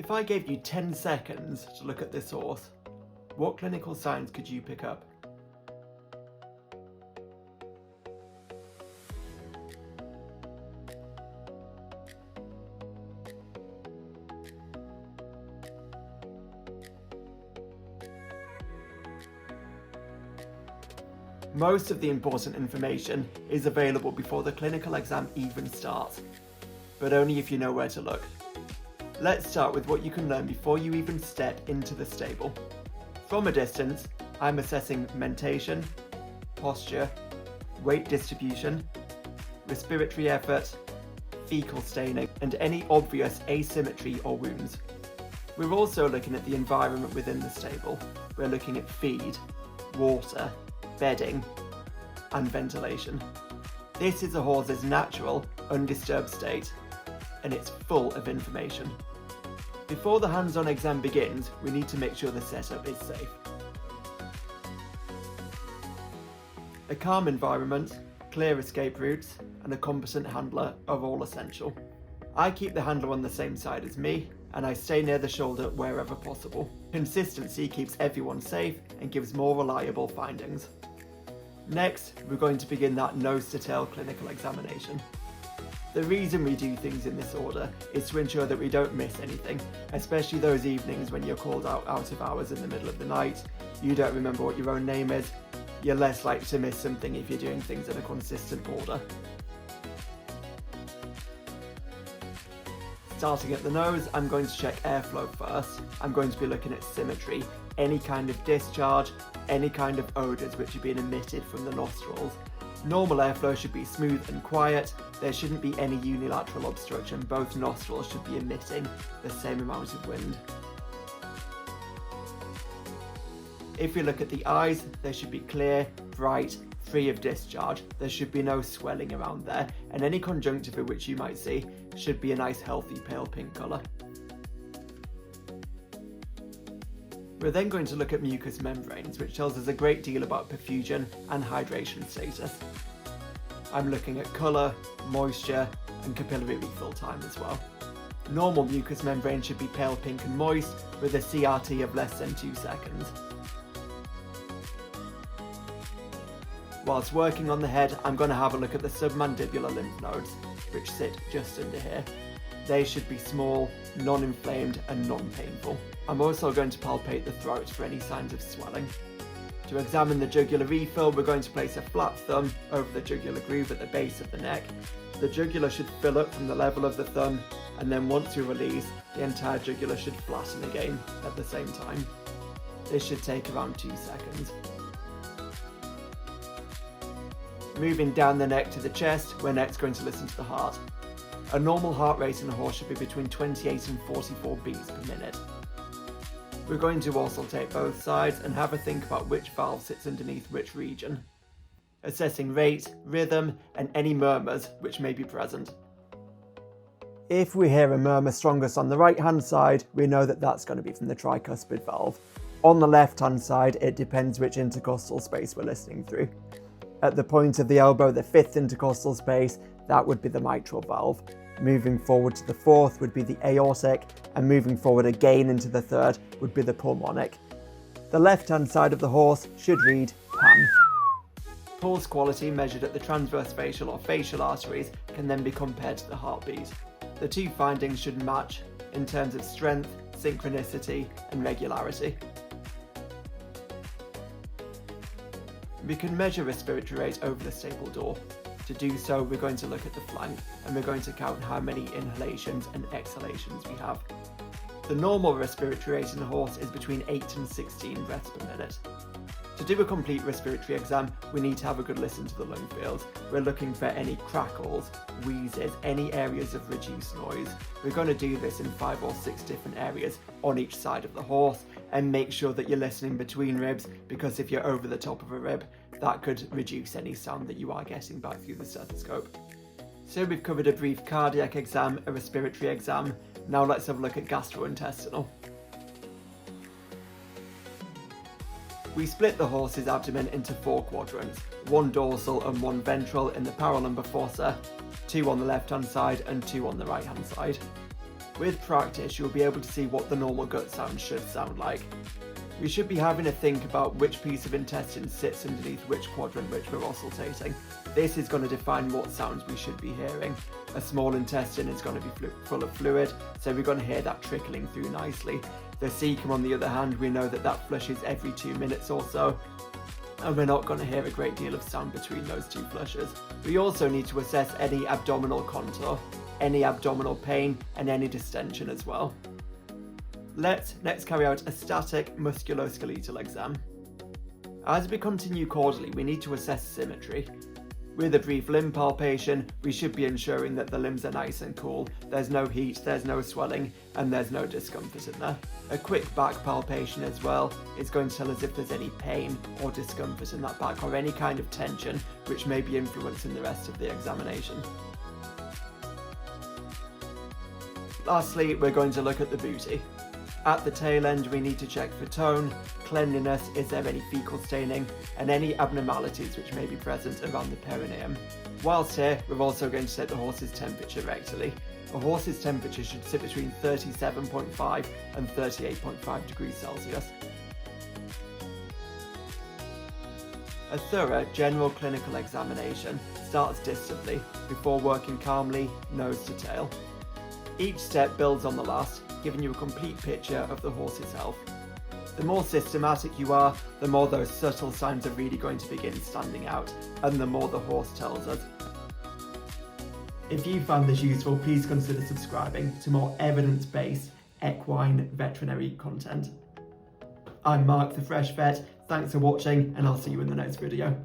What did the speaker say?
If I gave you 10 seconds to look at this horse, what clinical signs could you pick up? Most of the important information is available before the clinical exam even starts, but only if you know where to look. Let's start with what you can learn before you even step into the stable. From a distance, I'm assessing mentation, posture, weight distribution, respiratory effort, fecal staining, and any obvious asymmetry or wounds. We're also looking at the environment within the stable. We're looking at feed, water, bedding, and ventilation. This is a horse's natural, undisturbed state, and it's full of information. Before the hands-on exam begins, we need to make sure the setup is safe. A calm environment, clear escape routes, and a competent handler are all essential. I keep the handler on the same side as me, and I stay near the shoulder wherever possible. Consistency keeps everyone safe and gives more reliable findings. Next, we're going to begin that nose-to-tail clinical examination. The reason we do things in this order is to ensure that we don't miss anything, especially those evenings when you're called out of hours in the middle of the night, you don't remember what your own name is, you're less likely to miss something if you're doing things in a consistent order. Starting at the nose, I'm going to check airflow first. I'm going to be looking at symmetry, any kind of discharge, any kind of odours which are being emitted from the nostrils. Normal airflow should be smooth and quiet. There shouldn't be any unilateral obstruction. Both nostrils should be emitting the same amount of wind. If you look at the eyes, they should be clear, bright, free of discharge. There should be no swelling around there, and any conjunctiva which you might see should be a nice healthy pale pink colour. We're then going to look at mucous membranes, which tells us a great deal about perfusion and hydration status. I'm looking at colour, moisture, and capillary refill time as well. Normal mucous membrane should be pale pink and moist with a CRT of less than 2 seconds. Whilst working on the head, I'm going to have a look at the submandibular lymph nodes, which sit just under here. They should be small, non-inflamed and non-painful. I'm also going to palpate the throat for any signs of swelling. To examine the jugular refill, we're going to place a flat thumb over the jugular groove at the base of the neck. The jugular should fill up from the level of the thumb, and then once we release, the entire jugular should flatten again at the same time. This should take around 2 seconds. Moving down the neck to the chest, we're next going to listen to the heart. A normal heart rate in a horse should be between 28 and 44 beats per minute. We're going to auscultate both sides and have a think about which valve sits underneath which region, assessing rate, rhythm, and any murmurs which may be present. If we hear a murmur strongest on the right hand side, we know that that's going to be from the tricuspid valve. On the left hand side, it depends which intercostal space we're listening through. At the point of the elbow, the 5th intercostal space, that would be the mitral valve. Moving forward to the 4th would be the aortic, and moving forward again into the 3rd would be the pulmonic. The left-hand side of the horse should read PAM. Pulse quality measured at the transverse facial or facial arteries can then be compared to the heartbeat. The two findings should match in terms of strength, synchronicity, and regularity. We can measure respiratory rate over the stable door. To do so, we're going to look at the flank, and we're going to count how many inhalations and exhalations we have. The normal respiratory rate in a horse is between 8 and 16 breaths per minute. To do a complete respiratory exam, we need to have a good listen to the lung fields. We're looking for any crackles, wheezes, any areas of reduced noise. We're going to do this in 5 or 6 different areas on each side of the horse, and make sure that you're listening between ribs, because if you're over the top of a rib, that could reduce any sound that you are getting back through the stethoscope. So we've covered a brief cardiac exam, a respiratory exam. Now let's have a look at gastrointestinal. We split the horse's abdomen into 4 quadrants, 1 dorsal and 1 ventral in the paralumbar fossa, 2 on the left hand side and 2 on the right hand side. With practice, you'll be able to see what the normal gut sound should sound like. We should be having a think about which piece of intestine sits underneath which quadrant which we're auscultating. This is going to define what sounds we should be hearing. A small intestine is going to be full of fluid, so we're going to hear that trickling through nicely. The cecum, on the other hand, we know that that flushes every 2 minutes or so, and we're not going to hear a great deal of sound between those two flushes. We also need to assess any abdominal contour, any abdominal pain, and any distension as well. Let's next carry out a static musculoskeletal exam. As we continue caudally, we need to assess symmetry. With a brief limb palpation, we should be ensuring that the limbs are nice and cool, there's no heat, there's no swelling, and there's no discomfort in there. A quick back palpation as well is going to tell us if there's any pain or discomfort in that back, or any kind of tension which may be influencing the rest of the examination. Lastly, we're going to look at the booty. At the tail end, we need to check for tone, cleanliness, is there any fecal staining, and any abnormalities which may be present around the perineum. Whilst here, we're also going to take the horse's temperature rectally. A horse's temperature should sit between 37.5 and 38.5 degrees Celsius. A thorough general clinical examination starts distantly before working calmly, nose to tail. Each step builds on the last, giving you a complete picture of the horse's health. The more systematic you are, the more those subtle signs are really going to begin standing out, and the more the horse tells us. If you found this useful, please consider subscribing to more evidence-based equine veterinary content. I'm Mark, TheFreshVet. Thanks for watching, and I'll see you in the next video.